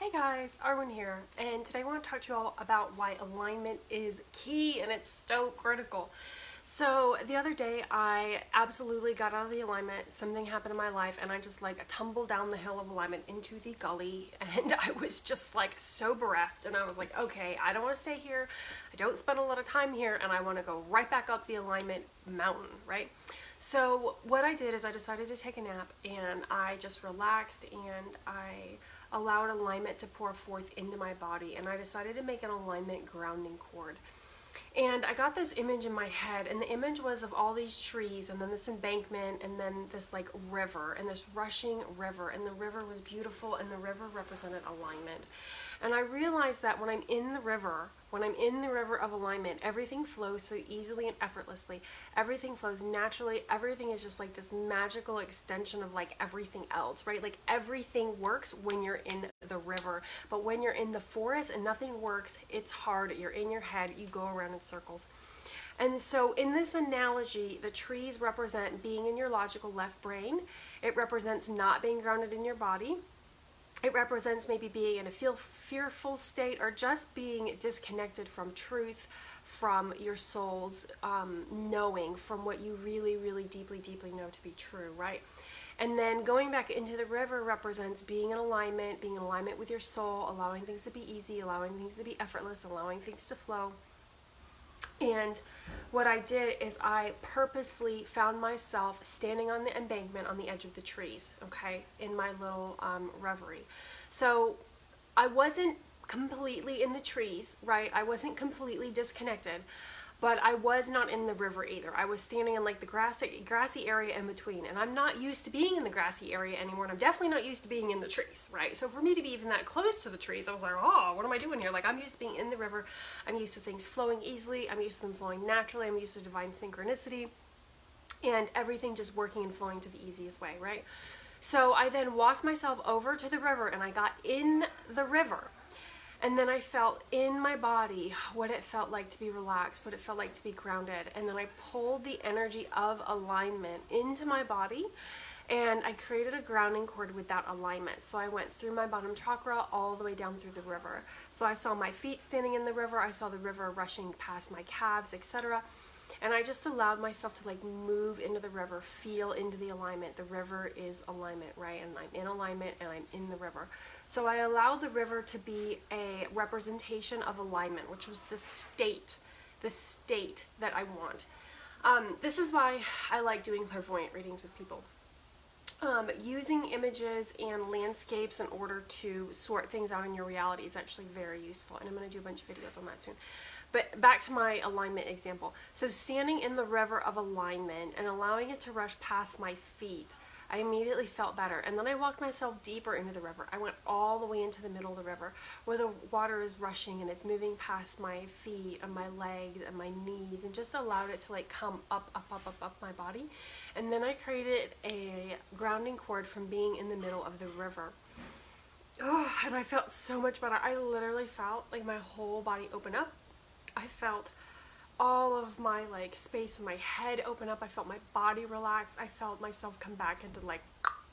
Hey guys, Arwen here, and today I want to talk to you all about why alignment is key and it's so critical. So the other day I absolutely got out of the alignment, something happened in my life, and I just tumbled down the hill of alignment into the gully, and I was just so bereft, and I was like, okay, I don't want to stay here, I don't spend a lot of time here, and I want to go right back up the alignment mountain, right? So what I did is I decided to take a nap, and I just relaxed, and I allowed alignment to pour forth into my body, and I decided to make an alignment grounding cord. And I got this image in my head, and the image was of all these trees, and then this embankment, and then this river, and this rushing river, and the river was beautiful, and the river represented alignment. And I realized that when I'm in the river of alignment, everything flows so easily and effortlessly. Everything flows naturally. Everything is just this magical extension of everything else, right? Everything works when you're in the river. But when you're in the forest and nothing works, it's hard. You're in your head. You go around in circles. And so in this analogy, the trees represent being in your logical left brain. It represents not being grounded in your body. It represents maybe being in a fearful state, or just being disconnected from truth, from your soul's knowing, from what you really, really deeply, deeply know to be true, right? And then going back into the river represents being in alignment with your soul, allowing things to be easy, allowing things to be effortless, allowing things to flow. And what I did is I purposely found myself standing on the embankment on the edge of the trees, okay, in my little reverie. So I wasn't completely in the trees, right? I wasn't completely disconnected, but I was not in the river either. I was standing in the grassy area in between, and I'm not used to being in the grassy area anymore, and I'm definitely not used to being in the trees, right? So for me to be even that close to the trees, I was like, oh, what am I doing here? I'm used to being in the river. I'm used to things flowing easily. I'm used to them flowing naturally. I'm used to divine synchronicity, and everything just working and flowing to the easiest way, right? So I then walked myself over to the river, and I got in the river. And then I felt in my body what it felt like to be relaxed, what it felt like to be grounded. And then I pulled the energy of alignment into my body, and I created a grounding cord with that alignment. So I went through my bottom chakra all the way down through the river. So I saw my feet standing in the river. I saw the river rushing past my calves, etc. And I just allowed myself to move into the river, feel into the alignment. The river is alignment, right? And I'm in alignment, and I'm in the river. So I allowed the river to be a representation of alignment, which was the state that I want. This is why I like doing clairvoyant readings with people. Using images and landscapes in order to sort things out in your reality is actually very useful, and I'm going to do a bunch of videos on that soon. But back to my alignment example. So standing in the river of alignment and allowing it to rush past my feet, I immediately felt better. And then I walked myself deeper into the river. I went all the way into the middle of the river where the water is rushing and it's moving past my feet and my legs and my knees, and just allowed it to come up my body. And then I created a grounding cord from being in the middle of the river. Oh, and I felt so much better. I literally felt my whole body open up. I felt all of my space in my head open up. I felt my body relax. I felt myself come back into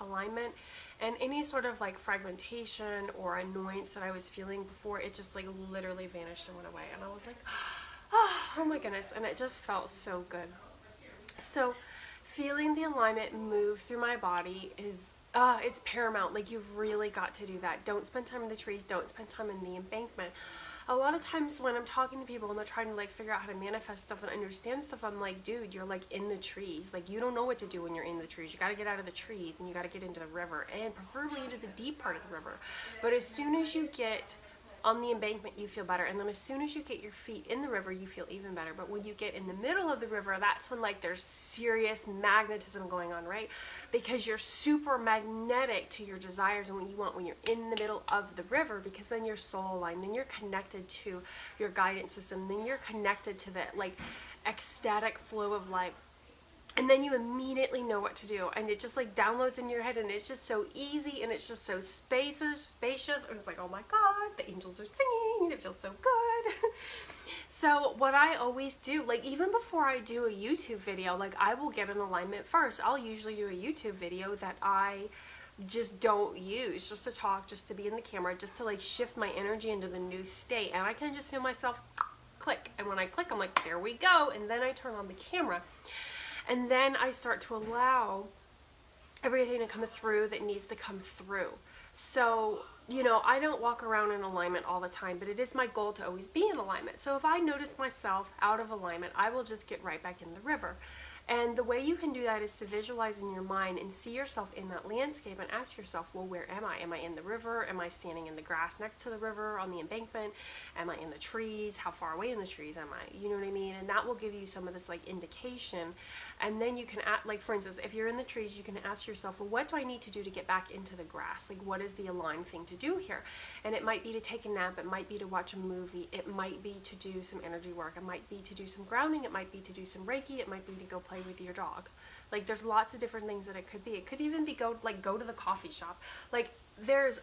alignment, and any sort of fragmentation or annoyance that I was feeling before, it just literally vanished and went away. And I was like, oh my goodness, and it just felt so good. So feeling the alignment move through my body is it's paramount. You've really got to do that. Don't spend time in the trees. Don't spend time in the embankment. A lot of times when I'm talking to people and they're trying to figure out how to manifest stuff and understand stuff, I'm like, dude, you're in the trees. You don't know what to do when you're in the trees. You got to get out of the trees, and you got to get into the river, and preferably into the deep part of the river. But as soon as you get on the embankment, you feel better, and then as soon as you get your feet in the river, you feel even better. But when you get in the middle of the river, that's when there's serious magnetism going on, right? Because you're super magnetic to your desires and what you want when you're in the middle of the river, because then you're soul aligned, then you're connected to your guidance system, then you're connected to the ecstatic flow of life. And then you immediately know what to do, and it just downloads in your head, and it's just so easy, and it's just so spacious, and it's oh my God, the angels are singing, and it feels so good. So what I always do, even before I do a YouTube video, I will get an alignment first. I'll usually do a YouTube video that I just don't use, just to talk, just to be in the camera, just to like shift my energy into the new state. And I can just feel myself click. And when I click, I'm like, there we go. And then I turn on the camera. And then I start to allow everything to come through that needs to come through. So, you know, I don't walk around in alignment all the time, but it is my goal to always be in alignment. So if I notice myself out of alignment, I will just get right back in the river. And the way you can do that is to visualize in your mind and see yourself in that landscape and ask yourself, well, where am I? Am I in the river? Am I standing in the grass next to the river on the embankment? Am I in the trees? How far away in the trees am I? You know what I mean? And that will give you some of this like indication. And then you can like, for instance, if you're in the trees, you can ask yourself, well, what do I need to do to get back into the grass? Like, what is the aligned thing to do here? And it might be to take a nap. It might be to watch a movie. It might be to do some energy work. It might be to do some grounding. It might be to do some Reiki. It might be to go play with your dog. Like, there's lots of different things that it could be. It could even be go to the coffee shop. Like, there's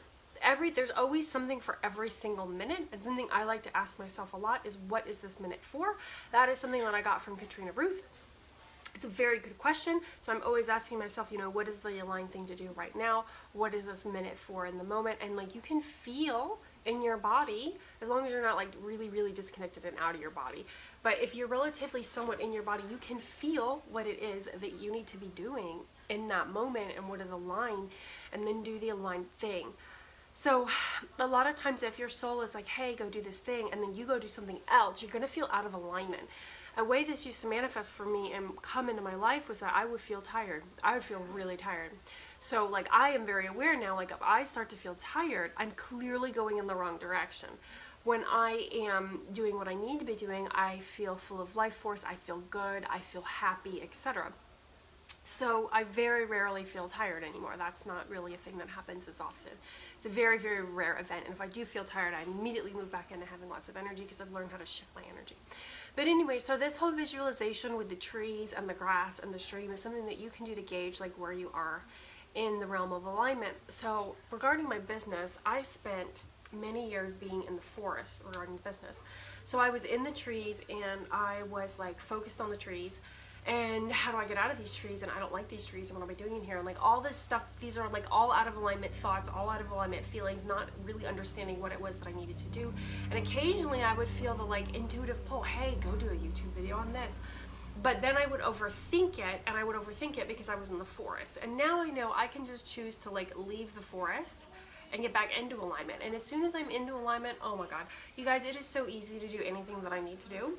always something for every single minute. And something I like to ask myself a lot is, what is this minute for? That is something that I got from Katrina Ruth. It's a very good question. So I'm always asking myself, you know, what is the aligned thing to do right now? What is this minute for in the moment? And like, you can feel in your body, as long as you're not like really, really disconnected and out of your body. But if you're relatively somewhat in your body, you can feel what it is that you need to be doing in that moment and what is aligned, and then do the aligned thing. So a lot of times if your soul is like, hey, go do this thing, and then you go do something else, you're going to feel out of alignment. A way this used to manifest for me and come into my life was that I would feel tired. I would feel really tired. So like, I am very aware now, like if I start to feel tired, I'm clearly going in the wrong direction. When I am doing what I need to be doing, I feel full of life force, I feel good, I feel happy, etc. So I very rarely feel tired anymore. That's not really a thing that happens as often. It's a very, very rare event. And if I do feel tired, I immediately move back into having lots of energy because I've learned how to shift my energy. But anyway, so this whole visualization with the trees and the grass and the stream is something that you can do to gauge like where you are in the realm of alignment. So regarding my business, I spent many years being in the forest regarding business. So I was in the trees and I was like focused on the trees. And how do I get out of these trees? And I don't like these trees, and what am I doing in here? And like all this stuff, these are like all out of alignment thoughts, all out of alignment feelings, not really understanding what it was that I needed to do. And occasionally I would feel the like intuitive pull, hey, go do a YouTube video on this. But then I would overthink it, and I would overthink it because I was in the forest. And now I know I can just choose to like leave the forest and get back into alignment. And as soon as I'm into alignment, oh my God, you guys, it is so easy to do anything that I need to do.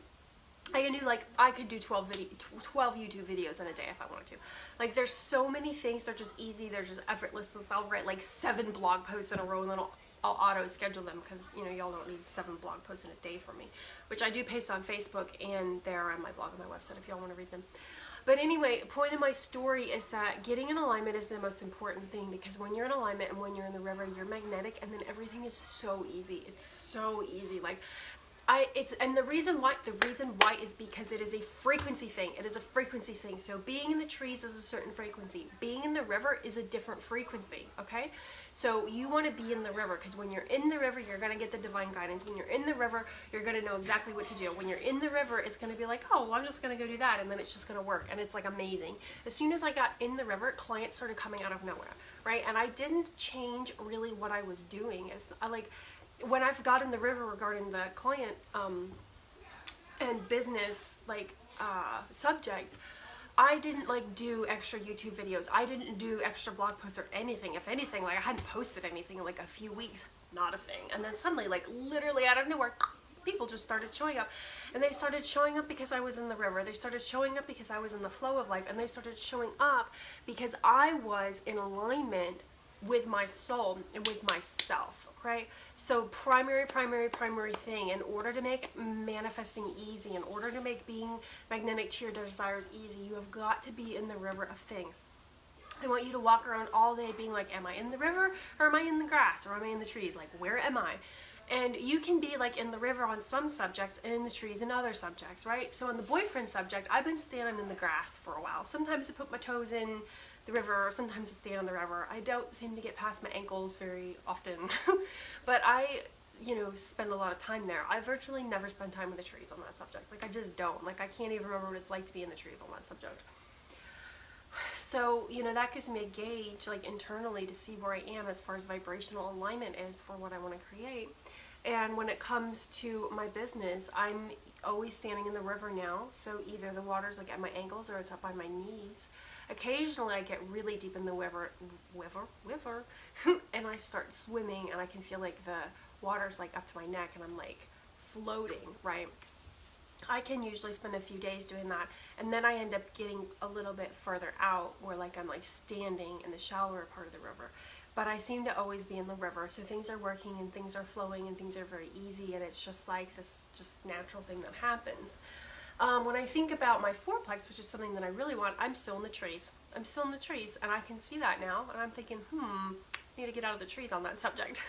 I could do 12 YouTube videos in a day if I wanted to. Like, there's so many things, they're just easy, they're just effortless. I'll write like 7 blog posts in a row, and then I'll auto schedule them, because you know, y'all don't need 7 blog posts in a day from me, which I do paste on Facebook, and they're on my blog and my website if y'all want to read them. But anyway, point of my story is that getting in alignment is the most important thing, because when you're in alignment and when you're in the river, you're magnetic, and then everything is so easy. It's so easy. Like, and the reason why is because it is a frequency thing. It is a frequency thing. So being in the trees is a certain frequency. Being in the river is a different frequency, okay? So you want to be in the river, because when you're in the river, you're going to get the divine guidance. When you're in the river, you're going to know exactly what to do. When you're in the river, it's going to be like, oh, well, I'm just going to go do that, and then it's just going to work, and it's like amazing. As soon as I got in the river, clients started coming out of nowhere, right? And I didn't change really what I was doing. When I've got in the river regarding the client and business subject, I didn't like do extra YouTube videos. I didn't do extra blog posts or anything. If anything, like I hadn't posted anything in like a few weeks, not a thing. And then suddenly, like literally out of nowhere, people just started showing up. And they started showing up because I was in the river. They started showing up because I was in the flow of life. And they started showing up because I was in alignment with my soul and with myself. Right? So primary thing, in order to make manifesting easy, in order to make being magnetic to your desires easy, you have got to be in the river of things. I want you to walk around all day being like, am I in the river, or am I in the grass, or am I in the trees? Like, where am I? And you can be like in the river on some subjects and in the trees in other subjects, right? So on the boyfriend subject, I've been standing in the grass for a while. Sometimes I put my toes in the river, sometimes I stand on the river. I don't seem to get past my ankles very often, but I, spend a lot of time there. I virtually never spend time with the trees on that subject. Like, I just don't. Like, I can't even remember what it's like to be in the trees on that subject. So, you know, that gives me a gauge, like internally, to see where I am as far as vibrational alignment is for what I want to create. And when it comes to my business, I'm always standing in the river now. So either the water's like at my ankles or it's up by my knees. Occasionally I get really deep in the river, and I start swimming and I can feel like the water's like up to my neck and I'm like floating, right? I can usually spend a few days doing that, and then I end up getting a little bit further out where like I'm like standing in the shallower part of the river. But I seem to always be in the river, so things are working and things are flowing and things are very easy, and it's just like this just natural thing that happens. When I think about my fourplex, which is something that I really want, I'm still in the trees. I'm still in the trees, and I can see that now, and I'm thinking, I need to get out of the trees on that subject.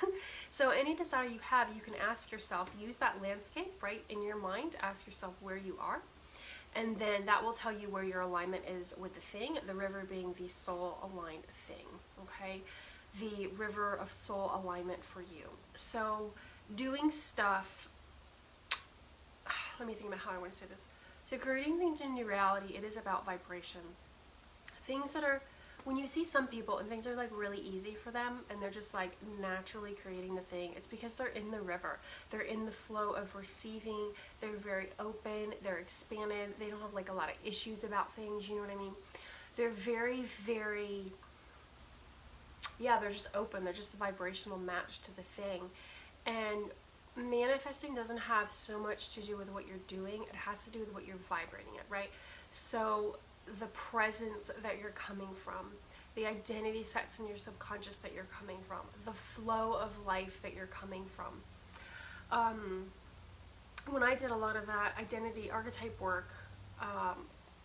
So any desire you have, you can ask yourself, use that landscape, right, in your mind, ask yourself where you are, and then that will tell you where your alignment is with the thing, the river being the soul aligned thing, okay? The river of soul alignment for you. So doing stuff, let me think about how I want to say this. So creating things in your reality, it is about vibration. Things that are, when you see some people and things are like really easy for them and they're just like naturally creating the thing, it's because they're in the river. They're in the flow of receiving. They're very open. They're expanded. They don't have like a lot of issues about things. You know what I mean? They're very, very, yeah, they're just open. They're just a vibrational match to the thing. And manifesting doesn't have so much to do with what you're doing. It has to do with what you're vibrating at, right? So the presence that you're coming from, the identity sets in your subconscious that you're coming from, the flow of life that you're coming from. When I did a lot of that identity archetype work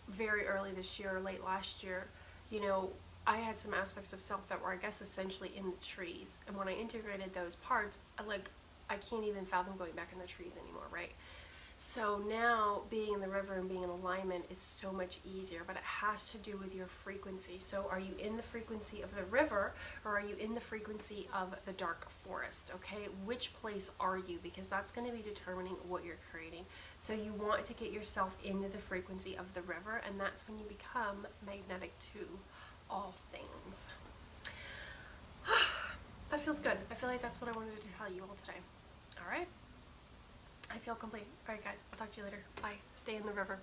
very early this year, late last year, you know, I had some aspects of self that were, I guess, essentially in the trees. And when I integrated those parts, I can't even fathom going back in the trees anymore, right? So now being in the river and being in alignment is so much easier, but it has to do with your frequency. So are you in the frequency of the river, or are you in the frequency of the dark forest, okay? Which place are you? Because that's going to be determining what you're creating. So you want to get yourself into the frequency of the river, and that's when you become magnetic to all things. That feels good. I feel like that's what I wanted to tell you all today. All right. I feel complete. All right, guys. I'll talk to you later. Bye. Stay in the river.